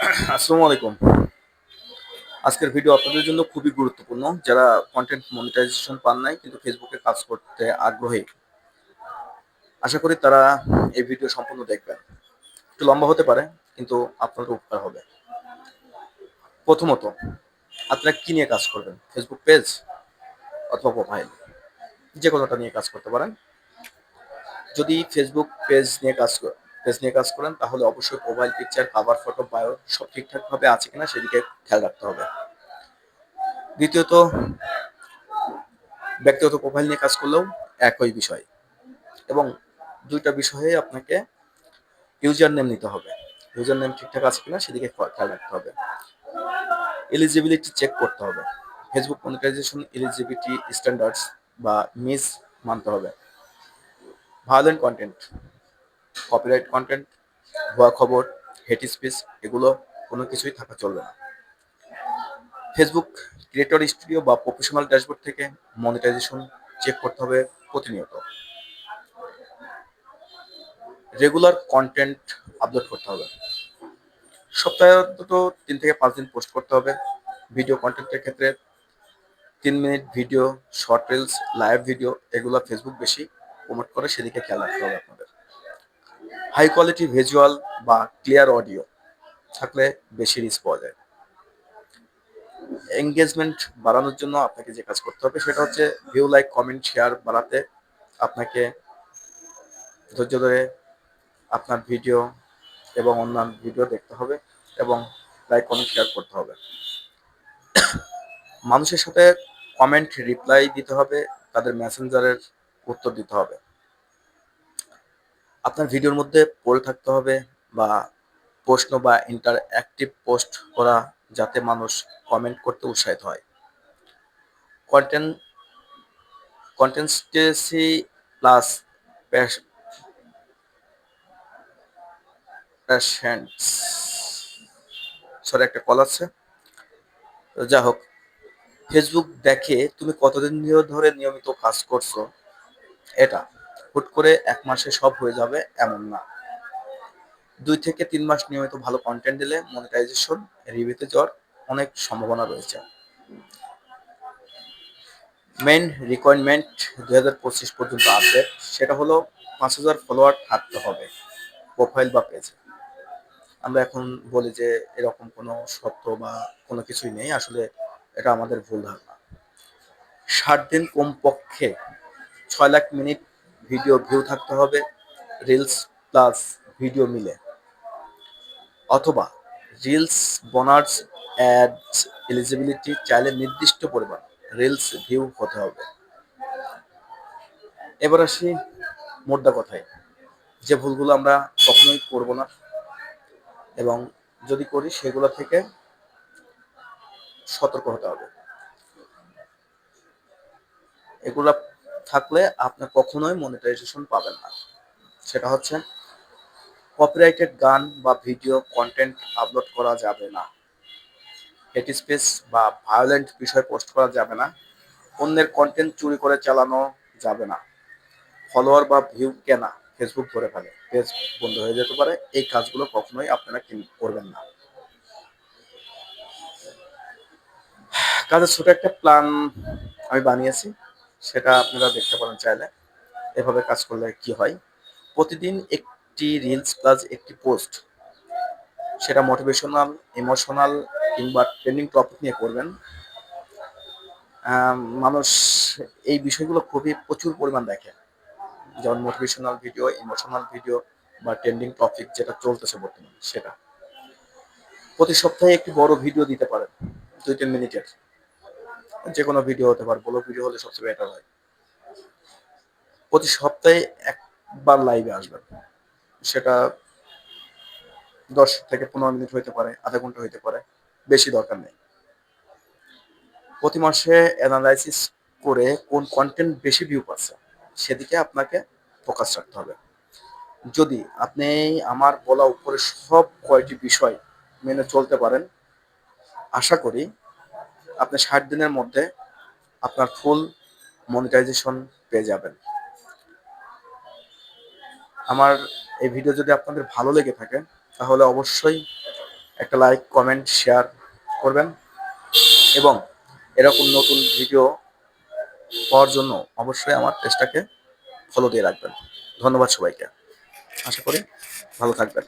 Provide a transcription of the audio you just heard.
আসসালামু আলাইকুম। আজকের ভিডিও আপনাদের জন্য খুবই গুরুত্বপূর্ণ। যারা কন্টেন্ট মনিটাইজেশন পান নাই কিন্তু ফেসবুকে কাজ করতে আগ্রহী, আশা করি তারা এই ভিডিও সম্পূর্ণ দেখবেন। একটু লম্বা হতে পারে কিন্তু আপনাদের উপকার হবে। প্রথমত, আপনারা কি নিয়ে কাজ করবেন? ফেসবুক পেজ অথবা প্রোফাইল, যে কোনোটা নিয়ে কাজ করতে পারেন। যদি ফেসবুক পেজ নিয়ে কাজ করেন তাহলে অবশ্যই profile picture, cover photo, bio সব ঠিকঠাকভাবে আছে কিনা সেদিকে খেয়াল রাখতে হবে। দ্বিতীয়ত, ব্যক্তিগত প্রোফাইল নিয়ে কাজ করলেও একই বিষয়, এবং দুইটা বিষয়ে আপনাকে ইউজার নেম নিতে হবে। ইউজার নেম ঠিকঠাক আছে কিনা সেদিকে খেয়াল রাখতে হবে। এলিজিবিলিটি চেক করতে হবে। ফেসবুক মনিটাইজেশন এলিজিবিলিটি স্ট্যান্ডার্ডস বা মিস মানতে হবে। ভায়োলেন্ট কন্টেন্ট, কপিরাইট কন্টেন্ট, ভুয়া খবর, হেট স্পিচ, এগুলো কোনো কিছুই থাকা চলবে না। ফেসবুক ক্রিয়েটর স্টুডিও বা প্রফেশনাল ড্যাশবোর্ড থেকে মনিটাইজেশন চেক করতে হবে প্রতিনিয়ত। রেগুলার কন্টেন্ট আপলোড করতে হবে। সপ্তাহে অন্তত 3 থেকে 5 দিন পোস্ট করতে হবে। ভিডিও কন্টেন্টের ক্ষেত্রে 3 minute video, short reels, live video, এগুলো ফেসবুক বেশি প্রমোট করে, সেদিকে খেয়াল রাখতে হবে আপনাদের। হাই কোয়ালিটি ভিজুয়াল বা ক্লিয়ার অডিও থাকলে বেশি রিচ পাওয়া যায়। এঙ্গেজমেন্ট বাড়ানোর জন্য আপনাকে যে কাজ করতে হবে সেটা হচ্ছে ভিউ, লাইক, কমেন্ট, শেয়ার বাড়াতে আপনাকে ধৈর্য ধরে আপনার ভিডিও এবং অন্যান্য ভিডিও দেখতে হবে এবং লাইক, কমেন্ট, শেয়ার করতে হবে। মানুষের সাথে কমেন্ট রিপ্লাই দিতে হবে, তাদের মেসেঞ্জারের উত্তর দিতে হবে। আপনার ভিডিওর মধ্যে পোল থাকতে হবে বা প্রশ্ন বা ইন্টারঅ্যাক্টিভ পোস্ট করা, যাতে মানুষ কমেন্ট করতে উৎসাহিত হয়। কন্টেন্ট কন্টেন্সি প্লাস প্যাশেন্টস, সরি একটা কল আছে, তো যা হোক। ফেসবুক দেখে তুমি কতদিন ধরে নিয়মিত কাজ করছো, এটা হুট করে 1 মাসে সব হয়ে যাবে এমন না। 2 থেকে 3 মাস নিয়মিত ভালো কন্টেন্ট দিলে মনিটাইজেশন রিভিউতে যাওয়ার অনেক সম্ভাবনা রয়েছে। মেইন রিকোয়ারমেন্ট 2025 পর্যন্ত আপডেট, সেটা হলো 5,000 ফলোয়ার থাকতে হবে প্রোফাইল বা পেজে। আমরা এখন বলি যে এরকম কোনো সত্য বা কোনো কিছুই নেই, আসলে এটা আমাদের ভুল ধারণা। 60 দিন কমপক্ষে 6 লাখ মিনিট ভিডিও ভিউ থাকতে হবে, রিলস প্লাস ভিডিও মিলে, অথবা রিলস বোনাস অ্যাডস এলিজিবিলিটি চাইলে নির্দিষ্ট পরিমাণ রিলস ভিউ হতে হবে। এবার আসি মোদ্দা কথায়, যে ভুলগুলো আমরা কখনোই করব না এবং যদি করি সেগুলো থেকে সতর্ক হতে হবে। এগুলা থাকলে আপনি কখনোই মনিটাইজেশন পাবেন না। সেটা হচ্ছে, কপিরাইটেড গান বা ভিডিও কন্টেন্ট আপলোড করা যাবে না, হেট স্পিচ বা ভায়োলেন্ট বিষয় পোস্ট করা যাবে না, অন্যের কন্টেন্ট চুরি করে চালানো যাবে না, ফলোয়ার বা ভিউ কেনা ফেসবুক ধরে ফেলে, পেজ বন্ধ হয়ে যেতে পারে। এই কাজগুলো কখনোই আপনারা করবেন না। কাজের ছোট একটা প্ল্যান আমি বানিয়েছি, সেটা আপনারা দেখতে পারেন চাইলে। এভাবে কাজ করলে কি হয়, প্রতিদিন একটি রিলস প্লাস একটি পোস্ট, সেটা মোটিভেশনাল, ইমোশনাল কিংবা ট্রেন্ডিং টপিক নিয়ে করবেন। মানুষ এই বিষয়গুলো খুবই প্রচুর পরিমাণ দেখে, যেমন মোটিভেশনাল ভিডিও, ইমোশনাল ভিডিও বা ট্রেন্ডিং টপিক যেটা চলতেছে বর্তমানে, সেটা প্রতি সপ্তাহে একটি বড় ভিডিও দিতে পারেন, 2-3 মিনিটের। যে কোনো ভিডিও হতে পারে, বড় ভিডিও হলে সবচেয়ে বেটার হয়। প্রতি সপ্তাহে একবার লাইভে আসবেন, সেটা 10 থেকে 15 মিনিট হইতে পারে, আধা ঘন্টা হইতে পারে, বেশি দরকার নেই। প্রতি মাসে অ্যানালাইসিস করে কোন কন্টেন্ট বেশি ভিউ পাচ্ছে সেদিকে আপনাকে ফোকাস রাখতে হবে। যদি আপনি আমার বলা উপরে সব কয়টি বিষয় মেনে চলতে পারেন, আশা করি আপনি 60 দিনের মধ্যে আপনার ফুল মনিটাইজেশন পেয়ে যাবেন। আমার এই ভিডিও যদি আপনাদের ভালো লেগে থাকে তাহলে অবশ্যই একটা লাইক, কমেন্ট, শেয়ার করবেন এবং এরকম নতুন ভিডিও পাওয়ার জন্য অবশ্যই আমার পেজটাকে ফলো দিয়ে রাখবেন। ধন্যবাদ সবাইকে। আশা করি ভালো থাকবেন।